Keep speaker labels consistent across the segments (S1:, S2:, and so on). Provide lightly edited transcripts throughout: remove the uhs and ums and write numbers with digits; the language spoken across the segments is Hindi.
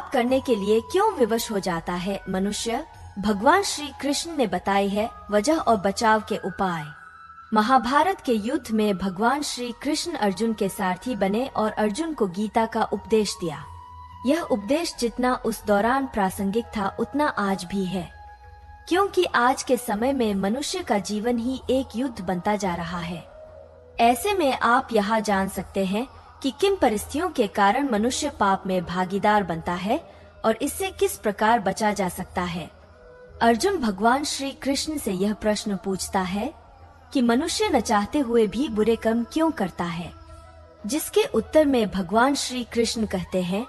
S1: पाप करने के लिए क्यों विवश हो जाता है मनुष्य? भगवान श्री कृष्ण ने बताई है वजह और बचाव के उपाय। महाभारत के युद्ध में भगवान श्री कृष्ण अर्जुन के सारथी बने और अर्जुन को गीता का उपदेश दिया। यह उपदेश जितना उस दौरान प्रासंगिक था उतना आज भी है, क्योंकि आज के समय में मनुष्य का जीवन ही एक युद्ध बनता जा रहा है। ऐसे में आप यहाँ जान सकते हैं कि किन परिस्थितियों के कारण मनुष्य पाप में भागीदार बनता है और इससे किस प्रकार बचा जा सकता है। अर्जुन भगवान श्री कृष्ण से यह प्रश्न पूछता है कि मनुष्य न चाहते हुए भी बुरे कर्म क्यों करता है, जिसके उत्तर में भगवान श्री कृष्ण कहते हैं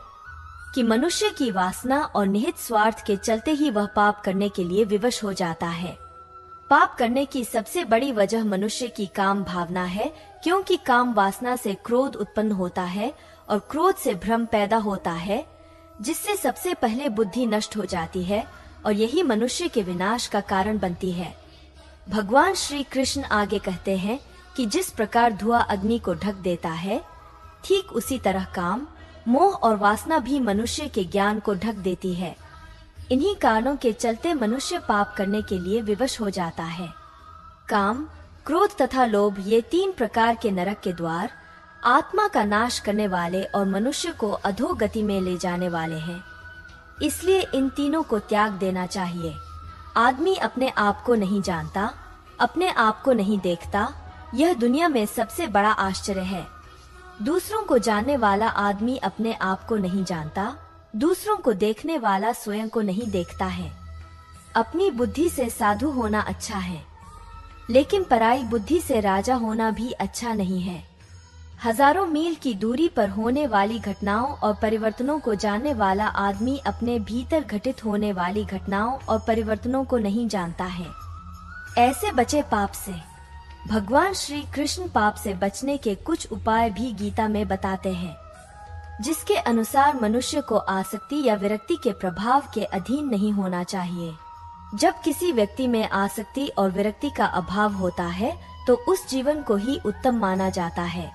S1: कि मनुष्य की वासना और निहित स्वार्थ के चलते ही वह पाप करने के लिए विवश हो जाता है। पाप करने की सबसे बड़ी वजह मनुष्य की काम भावना है, क्योंकि काम वासना से क्रोध उत्पन्न होता है और क्रोध से भ्रम पैदा होता है, जिससे सबसे पहले बुद्धि नष्ट हो जाती है और यही मनुष्य के विनाश का कारण बनती है। भगवान श्री कृष्ण आगे कहते हैं कि जिस प्रकार धुआं अग्नि को ढक देता है, ठीक उसी तरह काम, मोह और वासना भी मनुष्य के ज्ञान को ढक देती है। इन्हीं कारणों के चलते मनुष्य पाप करने के लिए विवश हो जाता है। काम, क्रोध तथा लोभ ये तीन प्रकार के नरक के द्वार आत्मा का नाश करने वाले और मनुष्य को अधोगति में ले जाने वाले हैं। इसलिए इन तीनों को त्याग देना चाहिए। आदमी अपने आप को नहीं जानता, अपने आप को नहीं देखता, यह दुनिया में सबसे बड़ा आश्चर्य है। दूसरों को जानने वाला आदमी अपने आप को नहीं जानता, दूसरों को देखने वाला स्वयं को नहीं देखता है। अपनी बुद्धि से साधु होना अच्छा है, लेकिन पराई बुद्धि से राजा होना भी अच्छा नहीं है। हजारों मील की दूरी पर होने वाली घटनाओं और परिवर्तनों को जानने वाला आदमी अपने भीतर घटित होने वाली घटनाओं और परिवर्तनों को नहीं जानता है। ऐसे बचे पाप से। भगवान श्री कृष्ण पाप से बचने के कुछ उपाय भी गीता में बताते हैं, जिसके अनुसार मनुष्य को आसक्ति या विरक्ति के प्रभाव के अधीन नहीं होना चाहिए। जब किसी व्यक्ति में आसक्ति और विरक्ति का अभाव होता है तो उस जीवन को ही उत्तम माना जाता है।